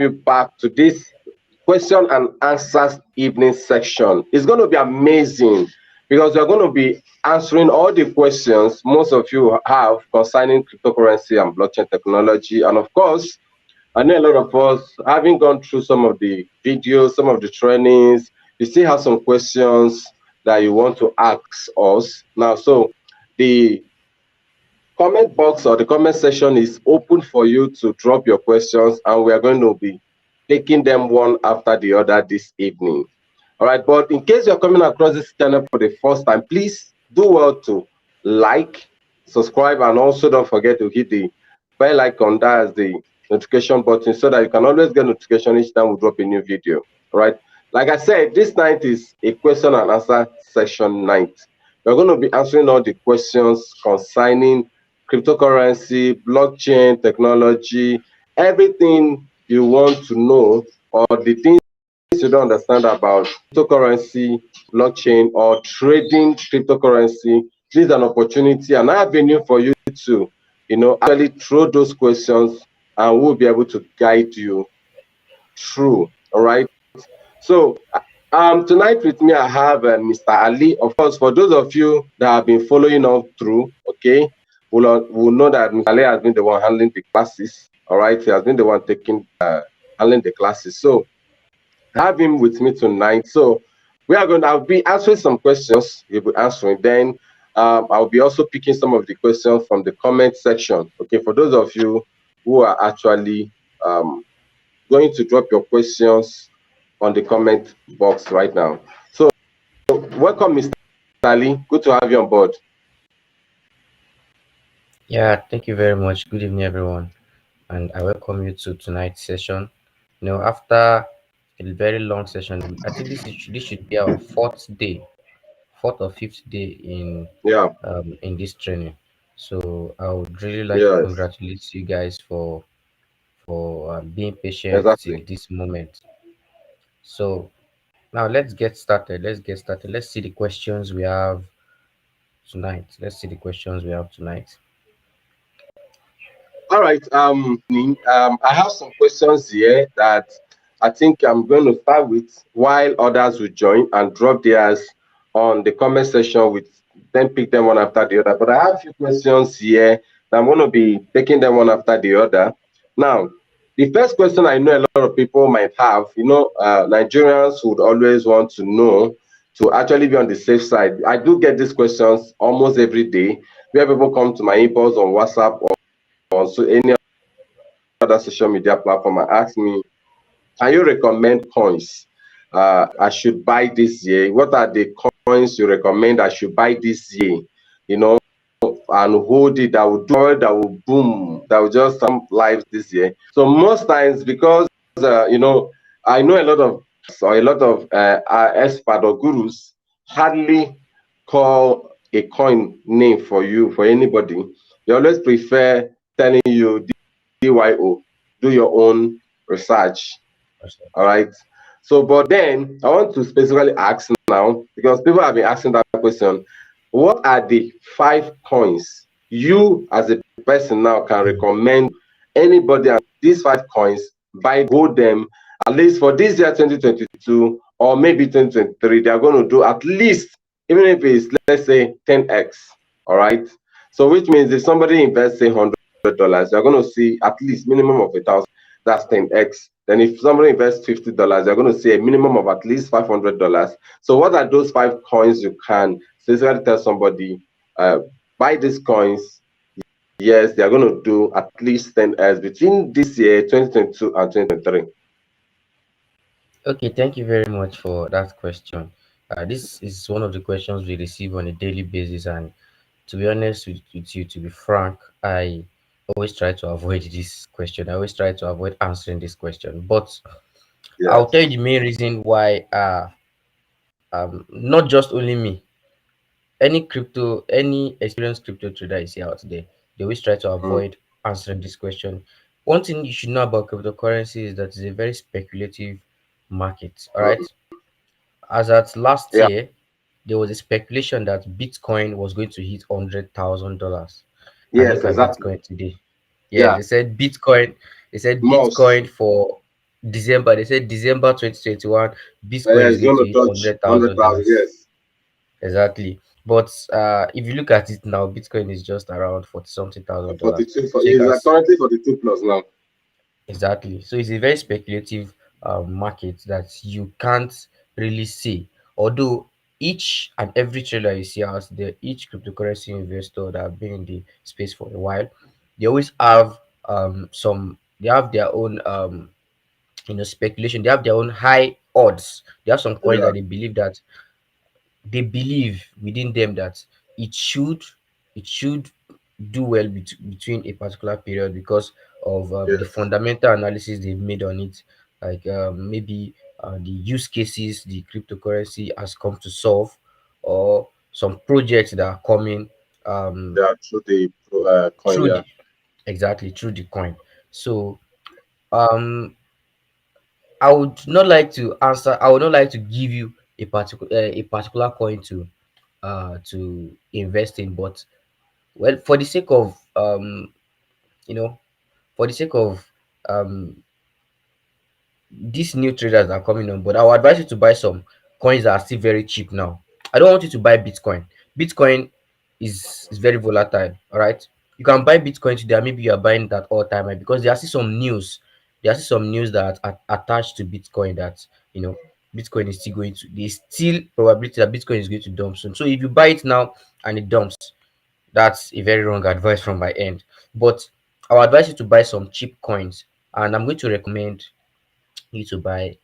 you back to this question and answers evening section. It's going to be amazing because we're going to be answering all the questions most of you have concerning cryptocurrency and blockchain technology. And of course, I know a lot of us, having gone through some of the videos, some of the trainings, you still have some questions that you want to ask us. Now, so the comment box or the comment section is open for you to drop your questions, and we are going to be taking them one after the other this evening. All right, but in case you're coming across this channel for the first time, please do well to like, subscribe, and also don't forget to hit the bell icon, that's the notification button, so that you can always get notification each time we drop a new video. All right, like I said, this night is a question and answer session night. We're going to be answering all the questions concerning cryptocurrency, blockchain technology, everything you want to know, or the things you don't understand about cryptocurrency, blockchain, or trading cryptocurrency. This is an opportunity, an avenue for you to, actually throw those questions, and we'll be able to guide you through. All right. So, tonight with me, I have Mr. Ali. Of course, for those of you that have been following on through, okay, will know that Mr. Ali has been the one handling the classes. All right, he has been the one handling the classes. So, I have him with me tonight. So, I'll be answering some questions. He'll be answering. Then, I'll be also picking some of the questions from the comment section. Okay, for those of you who are actually going to drop your questions on the comment box right now. So, welcome, Mr. Ali. Good to have you on board. Yeah, thank you very much. Good evening, everyone, and I welcome you to tonight's session. After a very long session, I think this should be our fourth or fifth day Yeah, in this training. So I would really like to yes, congratulate you guys for being patient till exactly. this moment. So now let's get started. Let's see the questions we have tonight. All right. I have some questions here that I think I'm going to start with, while others will join and drop theirs on the comment section, with then pick them one after the other. But I have a few questions here that I'm going to be taking them one after the other. Now, the first question I know a lot of people might have, Nigerians would always want to know, to actually be on the safe side. I do get these questions almost every day, where people come to my inbox on WhatsApp or so any other social media platform and ask me, can you recommend coins I should buy this year? What are the coins you recommend I should buy this year? You know, and hold it, that will do it, that will boom, that will just some lives this year. So most times, because I know a lot of expert or gurus hardly call a coin name for you, for anybody. They always prefer telling you DYO, do your own research. All right. So, but then I want to specifically ask now, because people have been asking that question, what are the 5 coins you as a person now can recommend anybody, and these 5 coins, buy, hold them at least for this year 2022 or maybe 2023? They are going to do at least, even if it's, let's say, 10x. All right. So which means if somebody invests say $100, you're going to see at least minimum of 1,000. That's 10x. Then if somebody invests $50, you're going to see a minimum of at least $500. So what are those 5 coins you can basically tell somebody, buy these coins? Yes, they are going to do at least 10x between this year 2022 and 2023. Okay, thank you very much for that question. This is one of the questions we receive on a daily basis, and to be honest with you, to be frank, I always try to avoid this question. I always try to avoid answering this question, but I'll Yes. tell you the main reason why. Not just only me, any experienced crypto trader is here out there, they always try to Mm, avoid answering this question. One thing you should know about cryptocurrency is that it's a very speculative market. All mm, right. As at last yeah. year, there was a speculation that Bitcoin was going to hit $100,000. And Yes, look at exactly. Bitcoin today. Yes, Yeah. they said Bitcoin Most. for December. They said December 2021, Bitcoin Yeah, is it's going going to to hit touch hundred 100,000. thousand dollars. Yes, Exactly. But if you look at it now, Bitcoin is just around 40 something thousand dollars. 42. So you It's can currently 42 plus now. exactly. So it's a very speculative market that you can't really see. Although each and every trader you see out there, each cryptocurrency investor that have been in the space for a while, they always have they have their own speculation. They have their own high odds. They have some coins Yeah. that they believe within them that it should it should do well between a particular period because of the Yes. fundamental analysis they've made on it, like maybe the use cases the cryptocurrency has come to solve, or some projects that are coming um, Yeah. Through the coin. through Yeah. the exactly through the coin. So um I would not like to answer. I would not like to give you a particular coin to invest in, but well, for the sake of you know, for the sake of um these new traders that are coming on, but I would advise you to buy some coins that are still very cheap now. I don't want you to buy Bitcoin. Bitcoin is very volatile. All right, you can buy Bitcoin today. Maybe you are buying it at all time high because there are still some news. There are still some news that are attached to Bitcoin that you know Bitcoin is still going to. There's still probability that Bitcoin is going to dump soon. So if you buy it now and it dumps, that's a very wrong advice from my end. But I would advise you to buy some cheap coins, and I'm going to recommend you to buy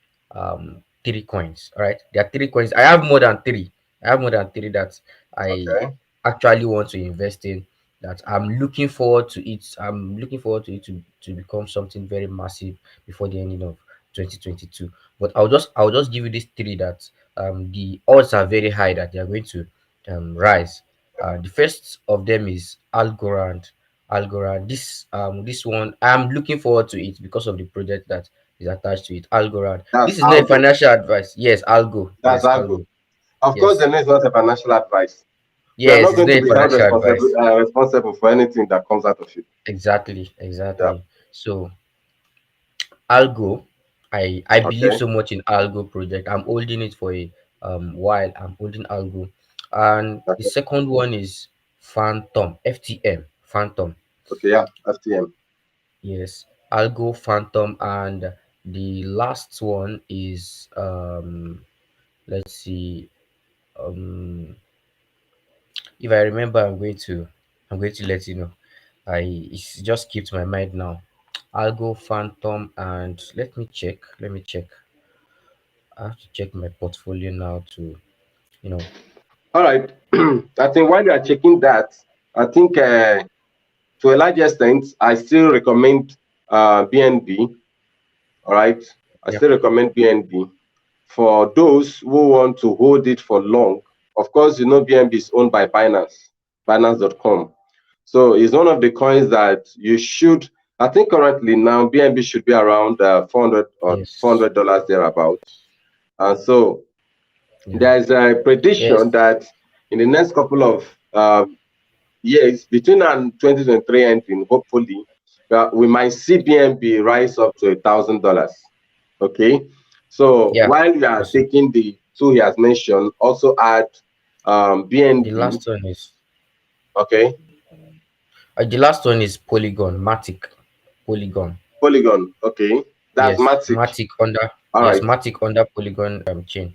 3 coins. All right, there are 3 coins. I have more than three. I have more than three that I Okay. actually want to invest in. That I'm looking forward to it. I'm looking forward to it to become something very massive before the ending of 2022. But I'll just give you these three that the odds are very high that they are going to rise. The first of them is Algorand. Algorand. This one I'm looking forward to it because of the project that is attached to it. Algorand. That's This is not a algo. financial advice. Yes, Algo. That's Yes, algo. Algo. Of course, Yes. the name is not a financial advice. We are Yes, not it's going not to a be held financial advice. responsible for anything that comes out of it. Exactly, Yeah. exactly. So Algo, I believe Okay. so much in Algo project. I'm holding it for a while. I'm holding Algo. And the Okay. second one is Phantom, FTM, Phantom. Okay. Yeah. FTM. Yes, Algo, Phantom, and the last one is let's see, um if I remember, I'm going to let you know. It's just skipped my mind now. Algo, Phantom, and let me check. Let me check. I have to check my portfolio now to you know. All right. I think while you are checking that, I think to a large extent, I still recommend BNB. All right. I Yep. still recommend BNB for those who want to hold it for long. Of course, BNB is owned by Binance, Binance.com. So it's one of the coins that you should. I think currently now BNB should be around 400 or Yes. $400 thereabout. And so Yeah. there's a prediction Yes. that in the next couple of years, between 2023 ending, hopefully, we might see BNB rise up to $1,000. Okay. So Yeah. while you are Also, taking the two he has mentioned, also add the BNB. last one is Okay. the last one is Polygon, Matic, Polygon. Polygon. Okay. That's Yes, Matic. Matic under All yes, right. Matic under Polygon chain.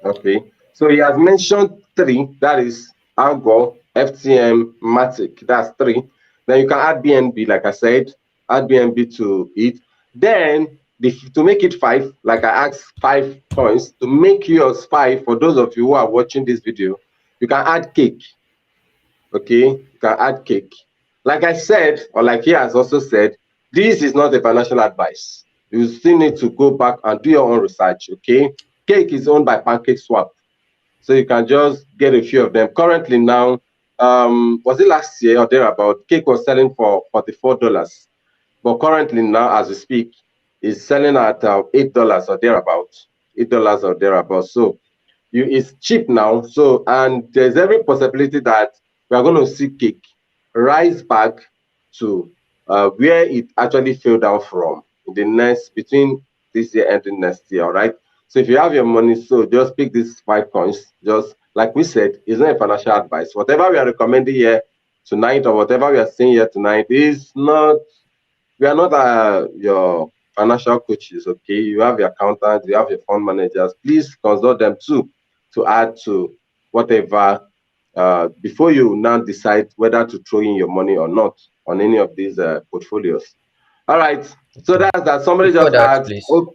Okay. So he has mentioned three. That is Algo, FTM, Matic. That's three. Then you can add BNB, like I said, add BNB to it. Then to make it five, like I asked, 5 coins. To make yours five, for those of you who are watching this video, you can add cake. Okay, you can add cake. Like I said, or like he has also said, this is not a financial advice. You still need to go back and do your own research. Okay, cake is owned by Pancake Swap, so you can just get a few of them. Currently now, was it last year or thereabout? Cake was selling for $44, but currently now, as we speak, is selling at $8 or thereabout. $8 or thereabout. So it's cheap now. So, and there's every possibility that we are going to see cake rise back to where it actually fell down from. in the next between this year ending next year. All right. So if you have your money, so just pick these 5 coins. Just like we said, it's not a financial advice. Whatever we are recommending here tonight, or whatever we are saying here tonight, is not. We are not your financial coaches. Okay, you have your accountants, you have your fund managers. Please consult them too to add to whatever before you now decide whether to throw in your money or not on any of these portfolios. All right. So Okay. that's that. Somebody Before just that, asked, please. oh,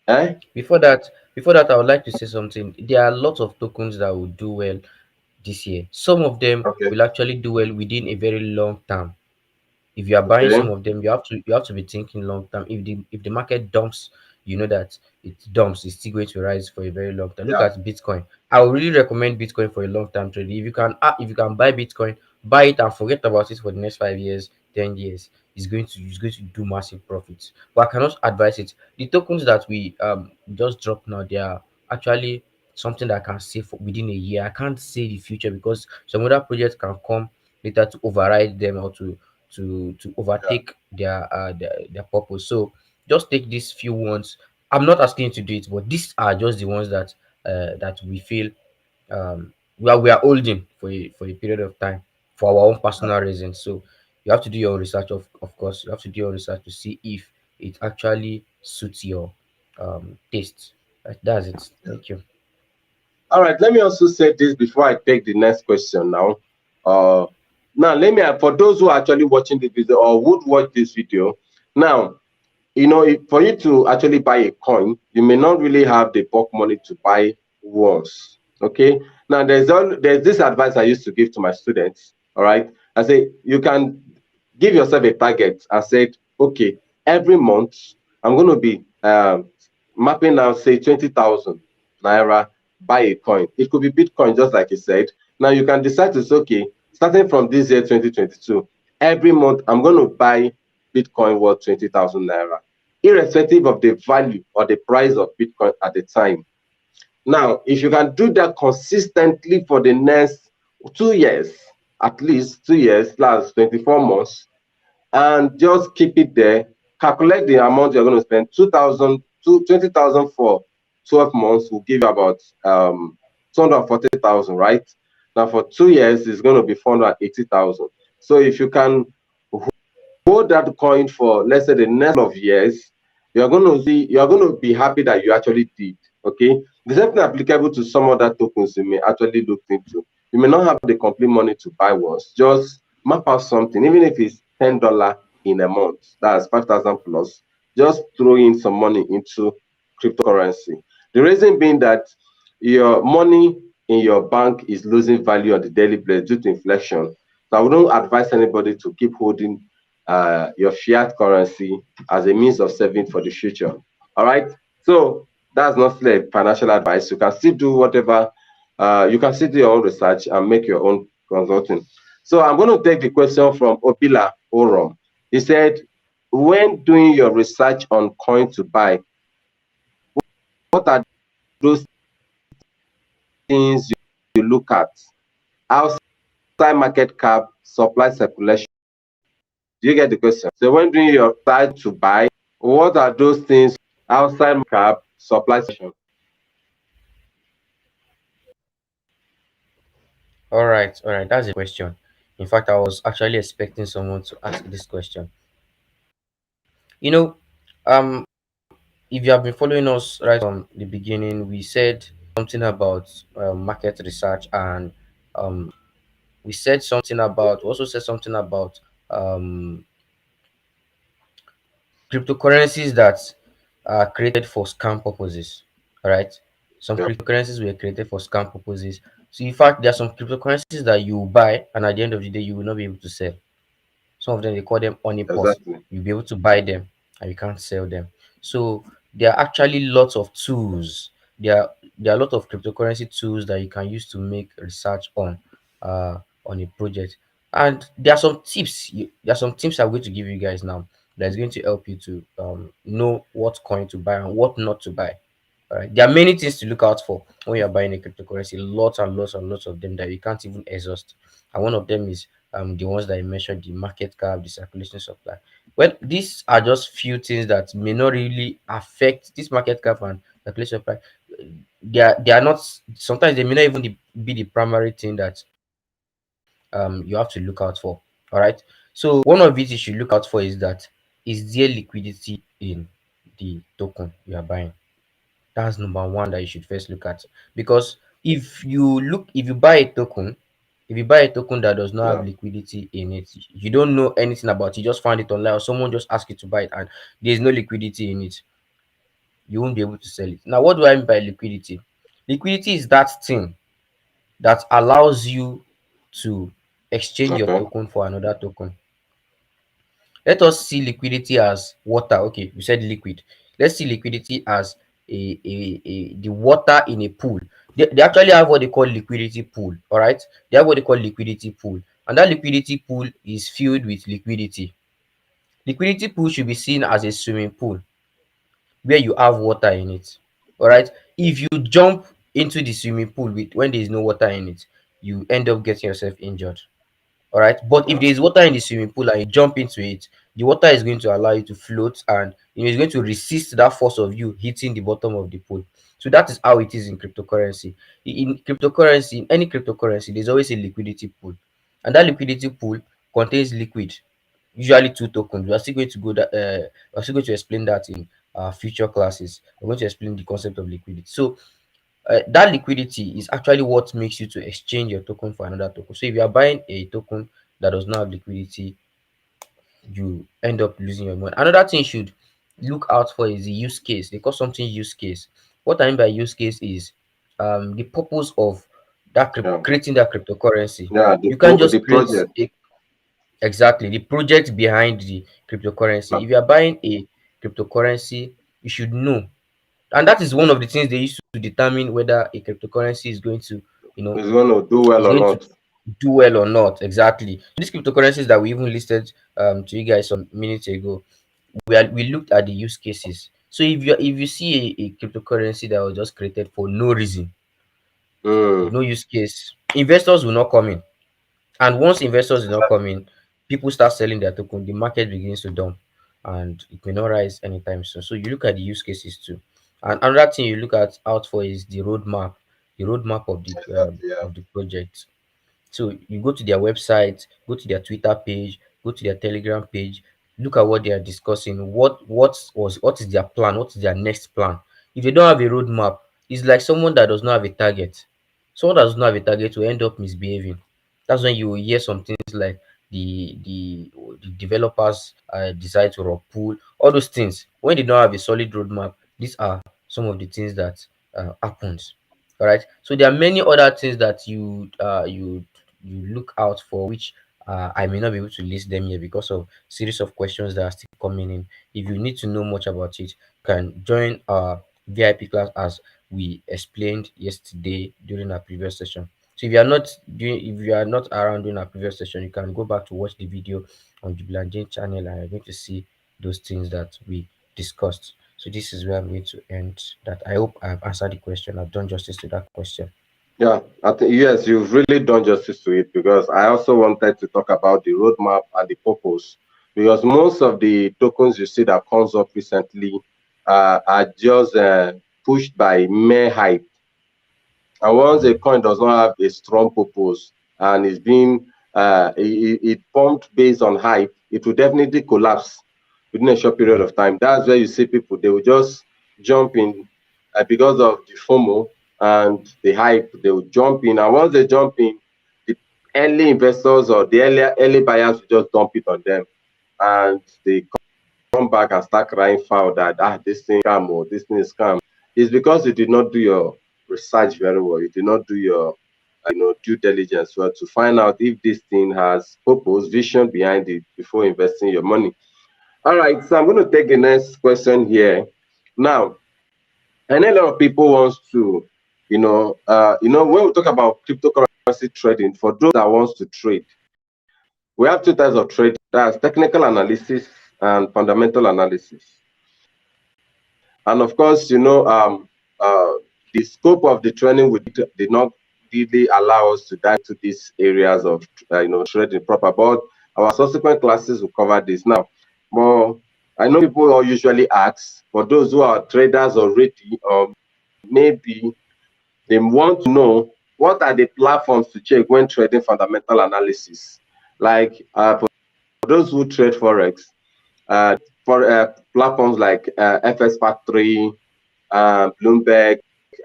eh? Before that, before that, I would like to say something. There are lots of tokens that will do well this year. Some of them Okay, will actually do well within a very long term. If you are buying okay, some of them, you have to be thinking long term. If the market dumps, you know that it dumps, it's still going to rise for a very long time. Look yeah, at Bitcoin. I would really recommend Bitcoin for a long term trade. If you can buy Bitcoin, buy it and forget about it for the next 5 years, 10 years. It's going to do massive profits. But I cannot advise it. The tokens that we just dropped now, they are actually something that I can say for within a year. I can't say the future because some other projects can come later to override them or to yeah. overtake their purpose. So just take these few ones. I'm not asking you to do it, but these are just the ones that we feel we are holding for a period of time for our own personal reasons. So you have to do your research. Of course, you have to do your research to see if it actually suits your taste. That's it. Thank you. All right. Let me also say this before I take the next question now. Uh, now let me for those who are actually watching the video or would watch this video. Now, for you to actually buy a coin, you may not really have the bulk money to buy once. Okay. Now there's this advice I used to give to my students. All right. I say you can give yourself a target and said, okay, every month I'm going to be mapping out say 20,000 naira, buy a coin. It could be Bitcoin, just like you said. Now you can decide to say, okay, starting from this year 2022, every month I'm going to buy Bitcoin worth 20,000 naira, irrespective of the value or the price of Bitcoin at the time. Now, if you can do that consistently for the next 2 years, at least 2 years, plus 24 months, and just keep it there, calculate the amount you're going to spend. 20,000 for 12 months will give you about 240,000, right? Now, for 2 years, it's going to be 480,000. So, if you can hold that coin for let's say the next of years, you're going to be happy that you actually did. Okay, the same thing applicable to some other tokens you may actually look into. You may not have the complete money to buy once. Just map out something, even if it's $10 in a month, that's 5,000 plus. Just throw in some money into cryptocurrency. The reason being that your money in your bank is losing value on the daily basis due to inflation. So I wouldn't advise anybody to keep holding your fiat currency as a means of saving for the future. All right. So that's not like financial advice. You can still do whatever, you can still do your own research and make your own consulting. So I'm going to take the question from Opila Orom. He said, when doing your research on coin to buy, what are those things you look at? Outside market cap, supply circulation. Do you get the question? So when doing your research to buy, what are those things outside cap supply session? All right. That's a question. In fact, I was actually expecting someone to ask this question. You know, um, if you have been following us right from the beginning, we said something about market research, and we said something about, we also said something about um, cryptocurrencies that are created for scam purposes. All right, some Yeah, cryptocurrencies were created for scam purposes. So, in fact, there are some cryptocurrencies that you buy, and at the end of the day, you will not be able to sell. Some of them they call them honeypots. exactly. You'll be able to buy them and you can't sell them. So there are actually lots of tools. There are a lot of cryptocurrency tools that you can use to make research on a project. And there are some tips I'm going to give you guys now that's going to help you to know what coin to buy and what not to buy. All right. There are many things to look out for when you're buying a cryptocurrency. Lots and lots and lots of them that you can't even exhaust. And one of them is the ones that I mentioned, the market cap, the circulation supply. Well, these are just few things that may not really affect this market cap and calculation price. They are not, sometimes they may not even be the primary thing that you have to look out for. All right. So one of it you should look out for is that, is there liquidity in the token you are buying? That's number one that you should first look at. Because if you buy a token, if you buy a token that does not have Yeah. liquidity in it, you don't know anything about it, you just found it online or someone just asked you to buy it and there's no liquidity in it, you won't be able to sell it. Now, what do I mean by liquidity? Liquidity is that thing that allows you to exchange your Okay. token for another token. Let us see liquidity as water. Okay, we said liquid. Let's see liquidity as the water in a pool. They actually have what they call liquidity pool. All right, they have what they call liquidity pool, and that liquidity pool is filled with liquidity. Liquidity pool should be seen as a swimming pool where you have water in it. All right, if you jump into the swimming pool with when there is no water in it, you end up getting yourself injured. All right, but if Yeah. there is water in the swimming pool and you jump into it, the water is going to allow you to float, and it's going to resist that force of you hitting the bottom of the pool. So that is how it is in cryptocurrency. In cryptocurrency, in any cryptocurrency, there's always a liquidity pool, and that liquidity pool contains liquid, usually two tokens. We are still going to we're still going to explain that in future classes. We're going to explain the concept of liquidity. So that liquidity is actually what makes you to exchange your token for another token. So if you are buying a token that does not have liquidity, you end up losing your money. Another thing you should look out for is the use case. They call something use case. What I mean by use case is the purpose of Yeah. creating that cryptocurrency. Yeah. You can't just The create project. a, exactly, the project behind the cryptocurrency. Yeah. If you are buying a cryptocurrency, you should know, and that is one of the things they use to determine whether a cryptocurrency is going to, you know, It's going to do is well or going to not. do well or not. Exactly. These cryptocurrencies that we even listed to you guys some minutes ago, we looked at the use cases. So if you see a cryptocurrency that was just created for no reason, Mm. no use case, investors will not come in. And once investors do not come in, people start selling their token, the market begins to dump and it may not rise anytime soon. So you look at the use cases too. And another thing you look at out for is the roadmap Exactly. Yeah. of the project. So you go to their website, go to their Twitter page, go to their Telegram page, look at what they are discussing. What is their plan? What is their next plan? If they don't have a roadmap, it's like someone that does not have a target. Someone that does not have a target will end up misbehaving. That's when you will hear some things like the developers decide to rug pull, all those things. When they don't have a solid roadmap, these are some of the things that happens. All right. So there are many other things that you look out for, which I may not be able to list them here because of series of questions that are still coming in. If you need to know much about it, you can join our VIP class as we explained yesterday during our previous session. So if you are not around during our previous session, you can go back to watch the video on the Jane channel, and you're going to see those things that we discussed. So this is where I'm going to end that. I hope I've answered the question. I've done justice to that question. Yeah, I think yes, you've really done justice to it because I also wanted to talk about the roadmap and the purpose because most of the tokens you see that comes up recently are just pushed by mere hype. And once a coin does not have a strong purpose and is being it pumped based on hype, it will definitely collapse within a short period Yeah. of time. That's where you see people they will just jump in because of the FOMO and the hype. They will jump in, and once they jump in, the early investors or the early buyers will just dump it on them, and they come back and start crying foul that this thing scam or this thing is scam. It's because you did not do your research very well. You did not do your due diligence well to find out if this thing has purpose, vision behind it before investing your money. All right, so I'm going to take the next question here. Now, I know a lot of people wants to, when we talk about cryptocurrency trading, for those that wants to trade, we have two types of trading. That's technical analysis and fundamental analysis. And of course, the scope of the training did not really allow us to dive to these areas of trading proper. But our subsequent classes will cover this. Now, But I know people all usually ask for those who are traders already, or maybe they want to know what are the platforms to check when trading fundamental analysis. Like for those who trade forex, for platforms like FS Factory, Bloomberg,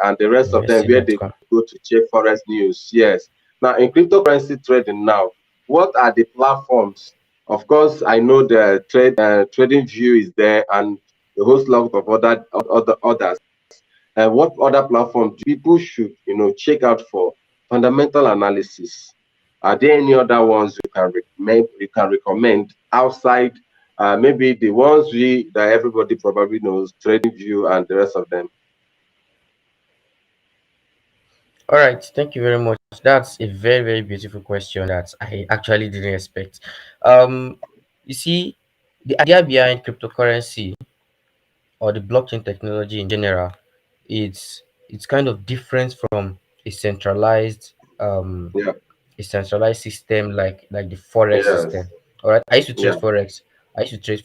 and the rest of them, where they Investing.com. go to check forex news. Yes. Now, in cryptocurrency trading, now, what are the platforms? Of course, I know the trading view is there, and a whole lot of others. What other platform do people should check out for fundamental analysis? Are there any other ones you can recommend outside maybe the ones that everybody probably knows, TradingView and the rest of them? All right, thank you very much. That's a very, very beautiful question that I actually didn't expect. Um, you see, the idea behind cryptocurrency or the blockchain technology in general, it's kind of different from a centralized Yeah. system like the forex Yes. system. All right, I used to trade Yeah.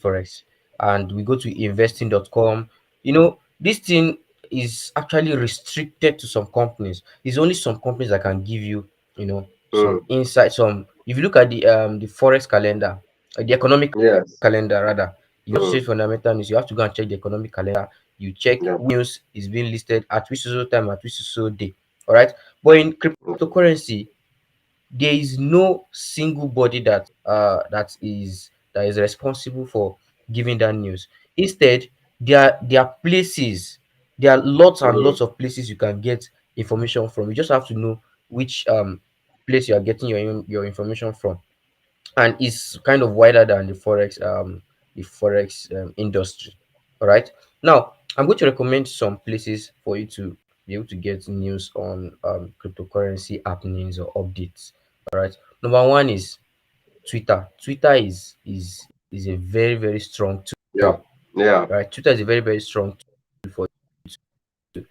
forex. And we go to investing.com. This thing is actually restricted to some companies. It's only some companies that can give you, some Mm. insight. Some If you look at the forex calendar, the economic Yes. calendar rather, you want to Mm. trade fundamental news, you have to go and check the economic calendar. You check Yeah. which news is being listed at which so time, at which so day. All right, but in Mm. cryptocurrency, there is no single body that is responsible for giving that news. Instead, there are places, there are lots and Mm. lots of places you can get information from. You just have to know which place you are getting your information from, and it's kind of wider than the forex industry. All right, now I'm going to recommend some places for you to be able to get news on cryptocurrency happenings or updates. All right, number one is Twitter. Is a very, very strong Yeah. tool. Yeah. All right, Twitter is a very, very strong tool for you to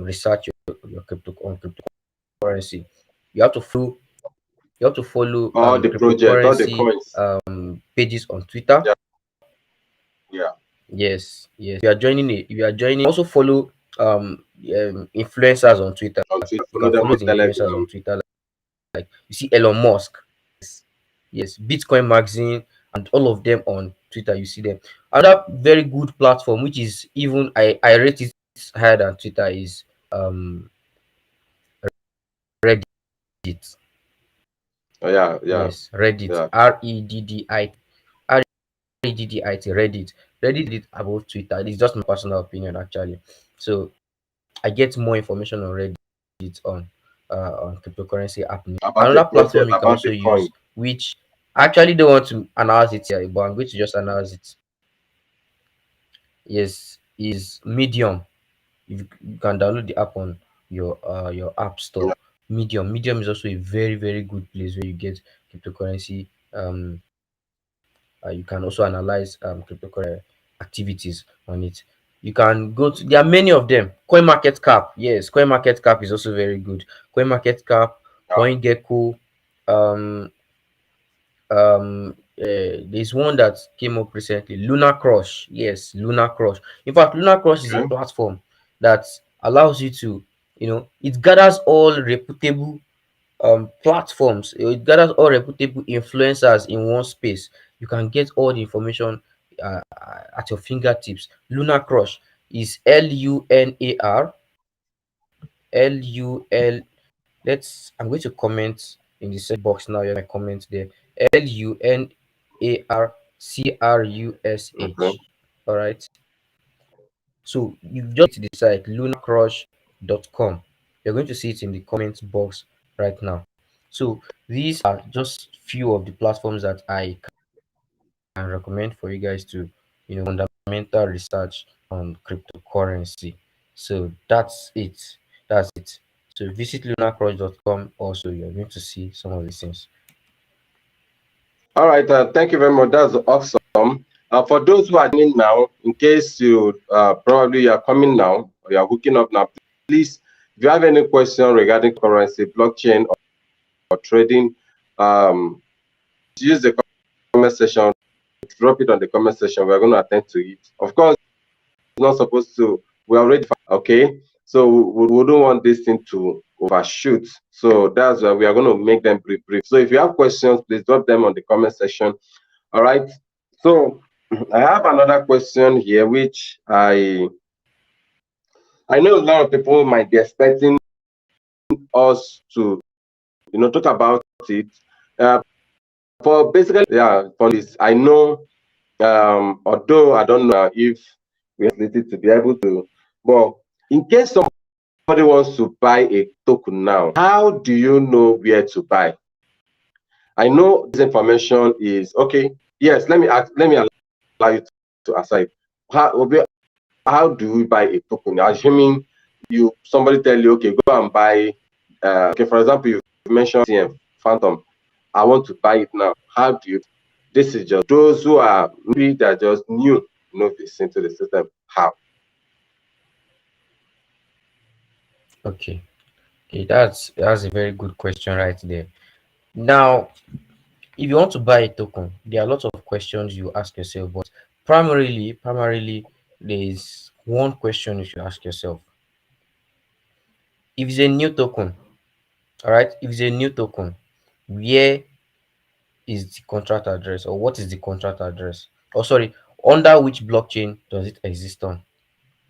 research your cryptocurrency. You have to follow you have to follow All the project, all the cryptocurrency coins. pages on Twitter. Yeah. Yeah. Yes, yes. If you are joining, also follow influencers on Twitter. On Twitter, You follow can them follow on the influencers on Telegram. Twitter. Like you see Elon Musk, yes, Bitcoin Magazine, and all of them on Twitter. You see them. Another very good platform, which is even I rate it higher than Twitter, is Reddit. Oh, yeah. Yeah. Yes, Reddit. Yeah. Reddit. Reddit is above Twitter. It's just my personal opinion, actually. So I get more information on Reddit on cryptocurrency happening. About the Another project, platform you can about also the coin. use, which I actually don't want to announce it here, but I'm going to just announce it. Yes, is Medium. You can download the app on your app store. Yeah. Medium is also a very, very good place where you get cryptocurrency. You can also analyze activities on it. You can go to There are many of them. Coin Market Cap, yes, Coin Market Cap is also very good. Coin Market Cap, Yeah. CoinGecko, um there's one that came up recently, Lunar Crush. Yes, Lunar Crush. In fact, Lunar Crush is a Okay. platform that allows you to, it gathers all reputable platforms. It gathers all reputable influencers in one space. You can get all the information at your fingertips. Lunar Crush is Lunar. I'm going to comment in the search box now. You have my comment there. Okay. Lunarcrush. All right. So you just the site lunarcrush.com. You're going to see it in the comment box right now. So these are just few of the platforms that I can recommend for you guys to, fundamental research on cryptocurrency. So that's it. That's it. So visit lunarcrush.com. Also, you're going to see some of these things. All right. Thank you very much. That's awesome. For those who are joining now, in case you probably you are coming now or you are hooking up now, please, if you have any question regarding currency, blockchain, or trading, use the comment section drop it on the comment section. We're going to attend to it. Of course, it's not supposed to. We're already okay. So we don't want this thing to overshoot. So that's why we are going to make them brief. So if you have questions, please drop them on the comment section. All right. So I have another question here, which I know a lot of people might be expecting us to talk about it. Uh, for basically, yeah, for this, I know. Although I don't know if we have ability to be able to, but in case somebody wants to buy a token now, how do you know where to buy? I know this information is okay. Yes, let me allow you to answer it. How do we buy a token? Assuming somebody tell you, okay, go and buy. Okay, for example, you mentioned TM Phantom. I want to buy it now. How do you? This is just those who are maybe they're just new novice into the system. How? Okay. Okay, that's a very good question right there. Now, if you want to buy a token, there are lots of questions you ask yourself, but primarily, there is one question you should ask yourself. If it's a new token, all right, if it's a new token, where is the contract address, or what is the contract address? Or sorry, under which blockchain does it exist on?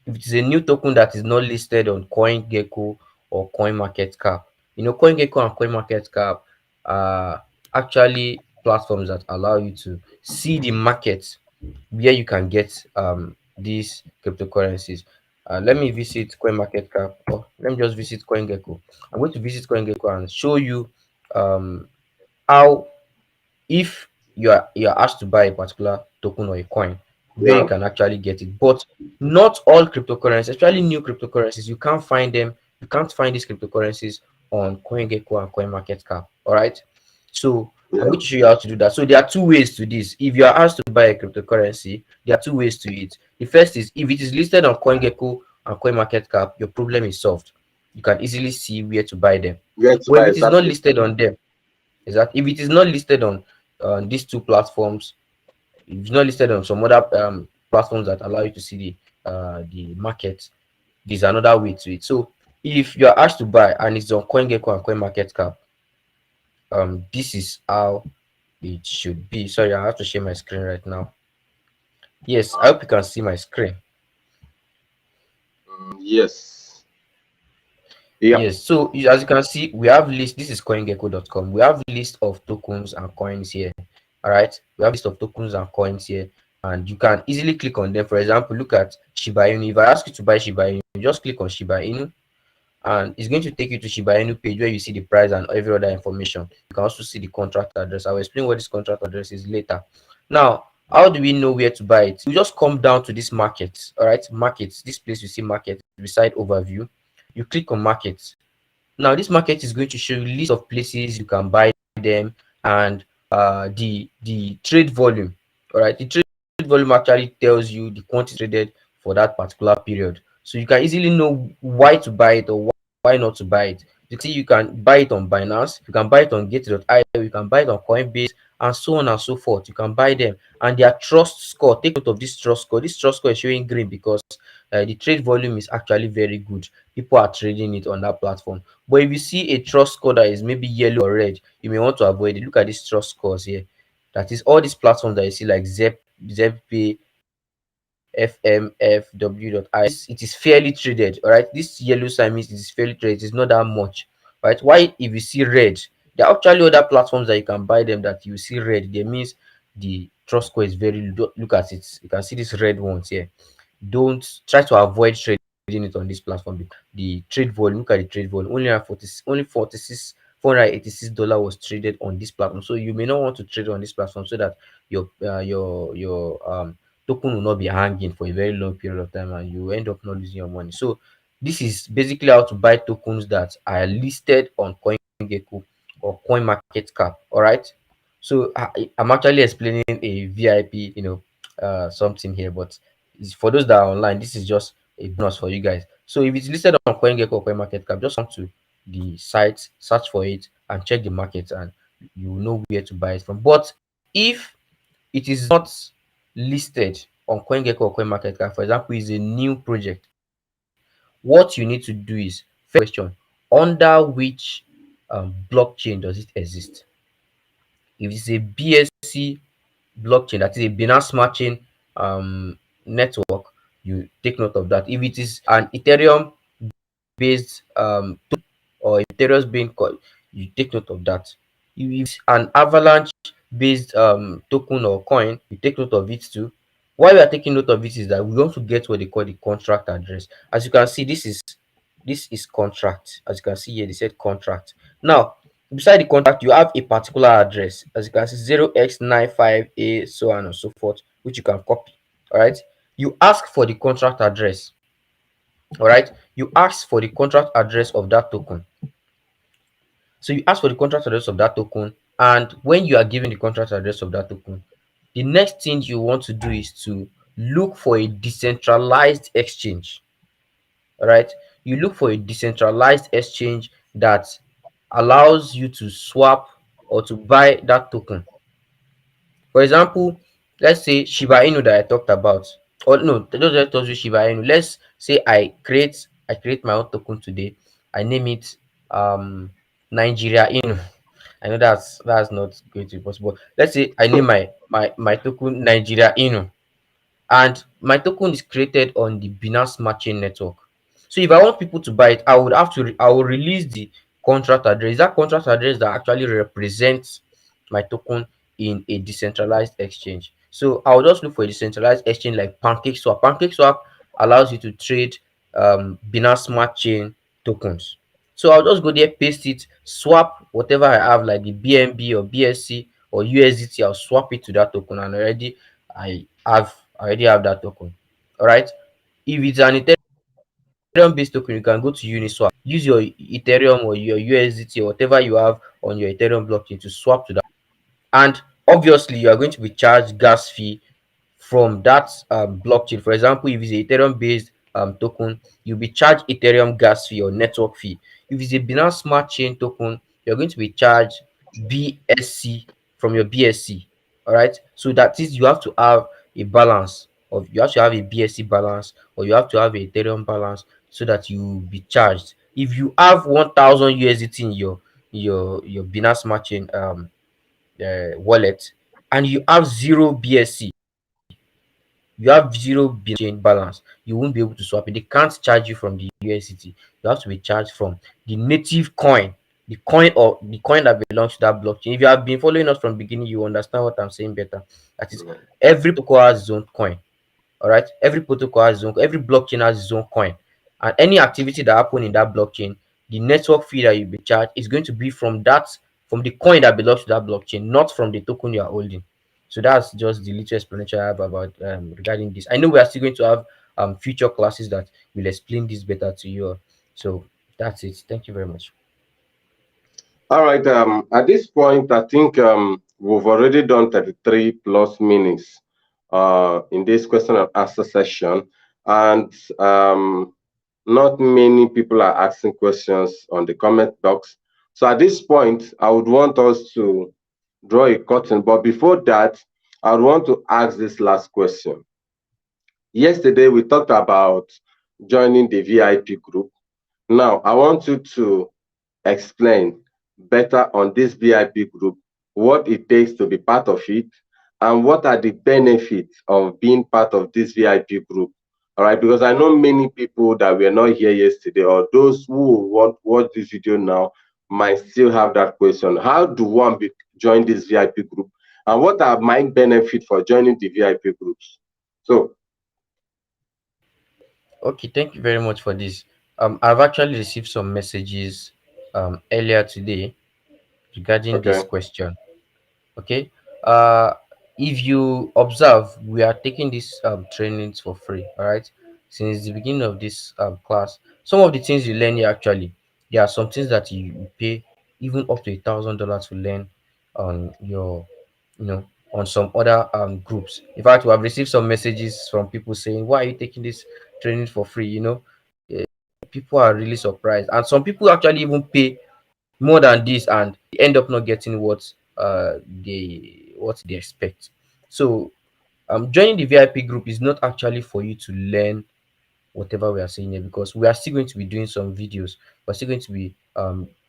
If it is a new token that is not listed on CoinGecko or CoinMarketCap, CoinGecko and CoinMarketCap are actually platforms that allow you to see the market where you can get these cryptocurrencies. Let me visit CoinMarketCap, or let me just visit CoinGecko. I'm going to visit CoinGecko and show you um, how, if you are asked to buy a particular token or a coin, where you Yeah. can actually get it. But not all cryptocurrencies, especially new cryptocurrencies, you can't find these cryptocurrencies on CoinGecko and CoinMarketCap. All right. So I'm Yeah. going to show you how to do that. So there are two ways to this. If you are asked to buy a cryptocurrency, there are two ways to it. The first is, if it is listed on CoinGecko and CoinMarketCap, your problem is solved. You can easily see where to buy them. Where to But if buy it is not exactly? listed on them, is that if it is not listed on these two platforms, if it's not listed on some other platforms that allow you to see the market, there's another way to it. So if you're asked to buy and it's on CoinGecko and CoinMarketCap, this is how it should be. Sorry, I have to share my screen right now. Yes, I hope you can see my screen. Yes. Yeah. Yes, so as you can see, we have list. This is CoinGecko.com. We have list of tokens and coins here. All right, we have list of tokens and coins here, and you can easily click on them. For example, look at Shiba Inu. If I ask you to buy Shiba Inu, you just click on Shiba Inu, and it's going to take you to Shiba Inu page where you see the price and every other information. You can also see the contract address. I will explain what this contract address is later. Now, how do we know where to buy it? We just come down to this market. All right, markets. This place you see market beside overview. You click on markets. Now, this market is going to show you list of places you can buy them, and the trade volume. All right, the trade volume actually tells you the quantity traded for that particular period, so you can easily know why to buy it or why not to buy it. You see, you can buy it on Binance, you can buy it on Gate.io, you can buy it on Coinbase, and so on and so forth. You can buy them, and their trust score. Take note of this trust score. This trust score is showing green because the trade volume is actually very good. People are trading it on that platform. But if you see a trust score that is maybe yellow or red, you may want to avoid it. Look at these trust scores here. That is all these platforms that you see like ZepPay, FMFW.i. It is fairly traded. All right. This yellow sign means it is fairly traded. It's not that much. Right. Why if you see red, there are actually other platforms that you can buy them that you see red. That means the trust score is very low. Look at it. You can see these red ones here. Don't try to avoid trading it on this platform because the trade volume, look at the trade volume, only 46 $486 was traded on this platform. So you may not want to trade on this platform so that your token will not be hanging for a very long period of time and you end up not losing your money. So this is basically how to buy tokens that are listed on CoinGecko or CoinMarketCap. All right. So I'm actually explaining a VIP, something here, but for those that are online, this is just a bonus for you guys. So if it's listed on CoinGecko or CoinMarketCap, just come to the site, search for it, and check the market, and you will know where to buy it from. But if it is not listed on CoinGecko or CoinMarketCap, for example, is a new project, what you need to do is question, under which blockchain does it exist? If it's a BSC blockchain, that is a Binance Smart Chain network, you take note of that. If it is an Ethereum based or Ethereum being coin, you take note of that. If it's an Avalanche based token or coin, you take note of it too. Why we are taking note of it is that we want to get what they call the contract address. As you can see, this is contract. As you can see here, they said contract. Now, beside the contract, you have a particular address. As you can see, 0x95A, so on and so forth, which you can copy. All right. You ask for the contract address. All right. You ask for the contract address of that token. So you ask for the contract address of that token, and when you are given the contract address of that token, the next thing you want to do is to look for a decentralized exchange. All right. You look for a decentralized exchange that allows you to swap or to buy that token. For example, let's say Shiba Inu that I talked about, or no, those that told you Shiba Inu. Let's say I create my own token today. I name it Nigeria Inu. I know that's not going to be possible. Let's say I name my token Nigeria Inu, and my token is created on the Binance Smart Chain network. So if I want people to buy it, I will release the contract address. That contract address that actually represents my token in a decentralized exchange. So I'll just look for a decentralized exchange like PancakeSwap. PancakeSwap allows you to trade Binance Smart Chain tokens. So I'll just go there, paste it, swap whatever I have, like the BNB or BSC or USDT. I'll swap it to that token, and I already have that token. All right. If it's an Ethereum based token, you can go to Uniswap. Use your Ethereum or your USDT or whatever you have on your Ethereum blockchain to swap to that. And obviously, you are going to be charged gas fee from that blockchain. For example, if it's a Ethereum based token, you'll be charged Ethereum gas fee or network fee. If it's a Binance Smart Chain token, you're going to be charged BSC from your BSC. All right. So that is, you have to have a balance of, you have to have a BSC balance, or you have to have a Ethereum balance, so that you will be charged. If you have 1,000 USDT in your Binance Smart Chain wallet, and you have zero BSC, you have zero chain balance, you won't be able to swap it. They can't charge you from the USDT. You have to be charged from the native coin, the coin that belongs to that blockchain. If you have been following us from beginning, you understand what I'm saying better. That is, every protocol has its own coin. All right, every protocol has its own, every blockchain has its own coin, and any activity that happen in that blockchain, the network fee that you be charged is going to be from the coin that belongs to that blockchain, not from the token you are holding. So that's just the little explanation I have about regarding this. I know we are still going to have future classes that will explain this better to you. So that's it. Thank you very much. All right. At this point, I think we've already done 33 plus minutes in this question and answer session, and not many people are asking questions on the comment box. So at this point, I would want us to draw a curtain. But before that, I would want to ask this last question. Yesterday, we talked about joining the VIP group. Now, I want you to explain better on this VIP group, what it takes to be part of it, and what are the benefits of being part of this VIP group. All right, because I know many people that were not here yesterday, or those who want watch this video now, might still have that question. How do one join this VIP group? And what are my benefits for joining the VIP groups? So, Okay, thank you very much for this. I've actually received some messages earlier today regarding this okay. question. Okay. uh if you observe, we are taking these trainings for free. All right, since the beginning of this class, some of the things you learn here, actually, there are some things that you pay even up to $1,000 to learn on your, on some other groups. In fact, we have received some messages from people saying, why are you taking this training for free? People are really surprised, and some people actually even pay more than this, and they end up not getting what they expect. So joining the VIP group is not actually for you to learn whatever we are saying here, because we are still going to be doing some videos. We're still going to be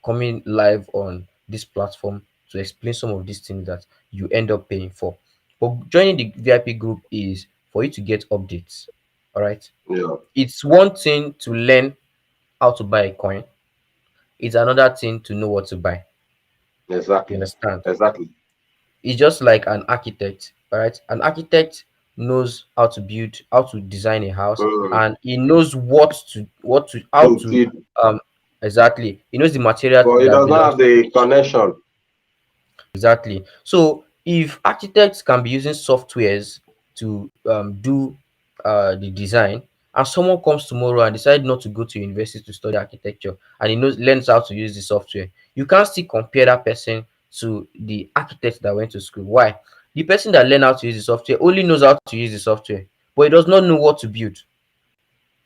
coming live on this platform to explain some of these things that you end up paying for. But joining the VIP group is for you to get updates. All right. Yeah. It's one thing to learn how to buy a coin, it's another thing to know what to buy. You Exactly. understand? Exactly. It's just like an architect, all right? An architect knows how to build, how to design a house, Mm. and he knows how To to build, um exactly. He knows the material but it that does not belongs have to the each. connection. Exactly. So if architects can be using softwares to do the design, and someone comes tomorrow and decide not to go to university to study architecture, and he knows learns how to use the software, you can't still compare that person to the architect that went to school. Why? The person that learned how to use the software only knows how to use the software, but he does not know what to build.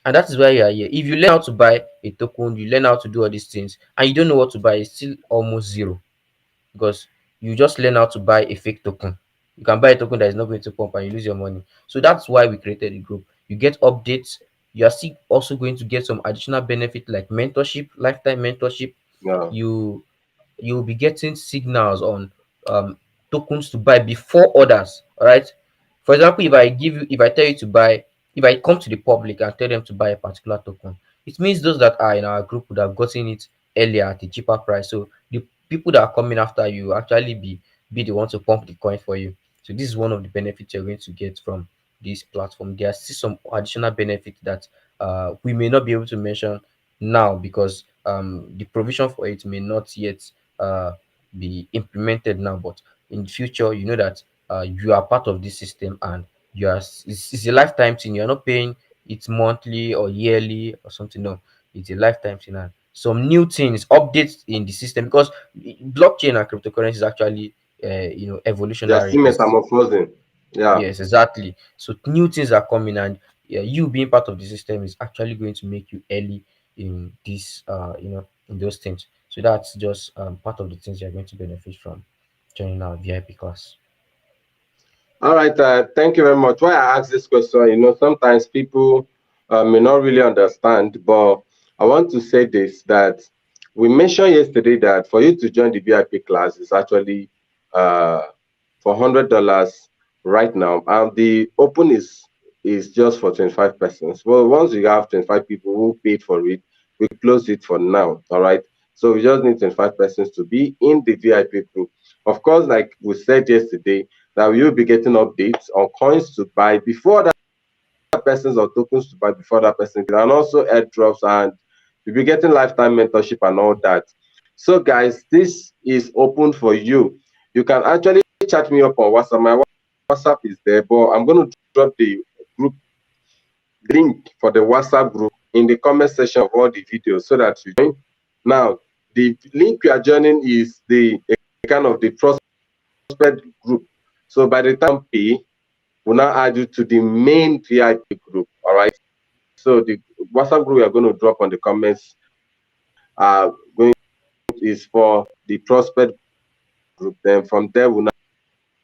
And that is why you are here. If you learn how to buy a token, you learn how to do all these things, and you don't know what to buy, it's still almost zero, because you just learn how to buy a fake token. You can buy a token that is not going to pump and you lose your money. So that's why we created the group. You get updates. You are still also going to get some additional benefit like mentorship, lifetime mentorship. Yeah. You'll be getting signals on um tokens to buy before others. All right. For example, if I tell you to buy, if I come to the public and tell them to buy a particular token, it means those that are in our group would have gotten it earlier at a cheaper price. So the people that are coming after you actually be the ones to pump the coin for you. So this is one of the benefits you're going to get from this platform. There are still some additional benefits that we may not be able to mention now, because the provision for it may not yet uh, be implemented now. But in the future, you know that you are part of this system, and it's a lifetime thing. You're not paying it monthly or yearly or something. No, it's a lifetime thing. And some new things, updates in the system, because blockchain and cryptocurrency is actually They are evolutionary. still Is metamorphosing. Yeah. Yes, exactly. So new things are coming, and yeah, you being part of the system is actually going to make you early in this, in those things. So that's just part of the things you're going to benefit from joining our VIP class. All right, thank you very much. Why I ask this question, sometimes people may not really understand, but I want to say this, that we mentioned yesterday that for you to join the VIP class is actually uh, for $100 right now, and the open is just for 25 persons. Well, once you have 25 people who paid for it, we close it for now. All right. So we just need 25 persons to be in the VIP group. Of course, like we said yesterday, that you'll be getting updates on coins to buy before that persons, or tokens to buy before that person, and also airdrops, and you'll be getting lifetime mentorship and all that. So, guys, this is open for you. You can actually chat me up on WhatsApp. My WhatsApp is there, but I'm going to drop the group link for the WhatsApp group in the comment section of all the videos so that you join. Now, the link we are joining is the kind of the trusted group. So by the time pay, we'll now add you to the main VIP group. All right. So the WhatsApp group we are going to drop on the comments going is for the prospect group. Then from there we'll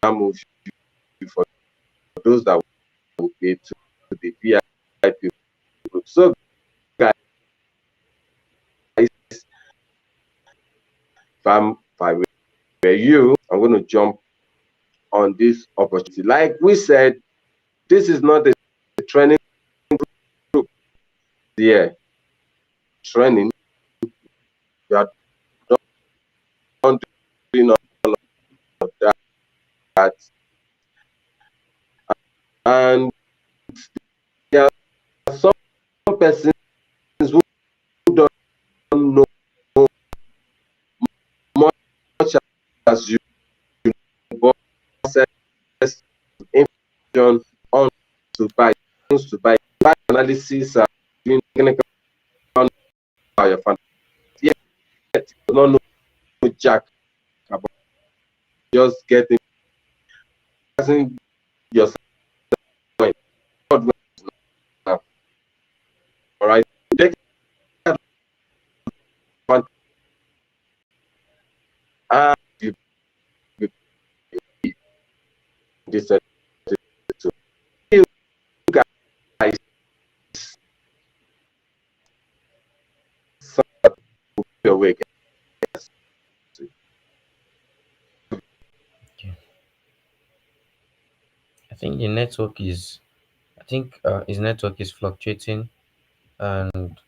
now move you for those that will pay to the VIP group. So guys, if I were you, I'm going to jump on this opportunity. Like we said, this is not a training group. Yeah, training. You are not doing all of that. And there are some persons who don't know much as you, but access information on to buy, buy analysis, doing technical on your fund. Yet you don't know jack about just getting yourself going. Now, all right, take advantage and you be this. way again. Okay. I think the network is. I think his network is fluctuating, and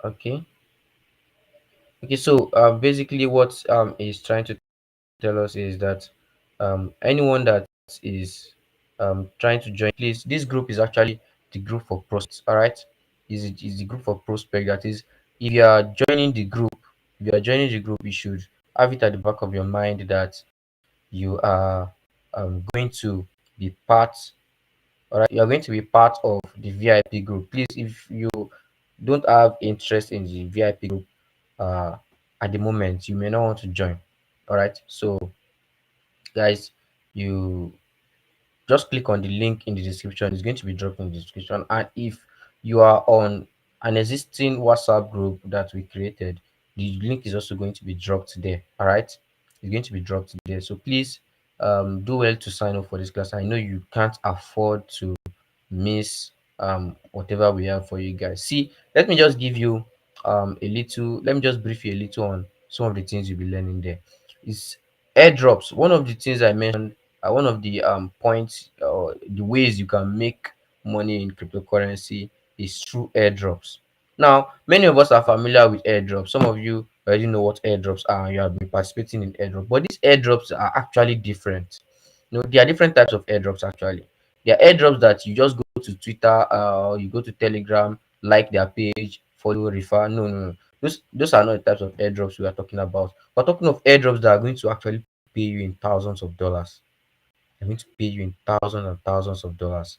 okay, okay. So basically, what is trying to tell us is that anyone that is trying to join, please, this group is actually the group for prospects. All right, is the group for prospect. That is, if you are joining the group, if you are joining the group, you should have it at the back of your mind that you are going to be part. All right, you are going to be part of the VIP group. Please, if you don't have interest in the VIP group uh, at the moment, you may not want to join. All right, so guys, you just click on the link in the description. It's going to be dropped in the description. And if you are on an existing WhatsApp group that we created, the link is also going to be dropped there. All right, it's going to be dropped there. So please do well to sign up for this class. I know you can't afford to miss whatever we have for you guys. See, let me just give you a little, let me just brief you a little on some of the things you'll be learning there. Is airdrops. One of the things I mentioned, one of the points or the ways you can make money in cryptocurrency is through airdrops. Now, many of us are familiar with airdrops. Some of you already know what airdrops are, and you have been participating in airdrops. But these airdrops are actually different. You know, there are different types of airdrops actually. There are airdrops that you just go to Twitter, you go to Telegram, like their page, follow, refer. No, no, no. Those are not the types of airdrops we are talking about. We're talking of airdrops that are going to actually pay you in thousands of dollars. They're going to pay you in thousands and thousands of dollars.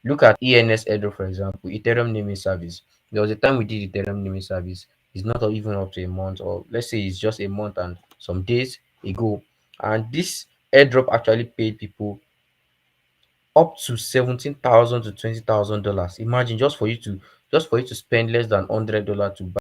Look at ENS airdrop, for example, Ethereum naming service. There was a time we did Ethereum naming service. It's not even up to a month, or let's say it's just a month and some days ago. And this airdrop actually paid people up to 17,000 to $20,000. Imagine just for you to spend less than $100 to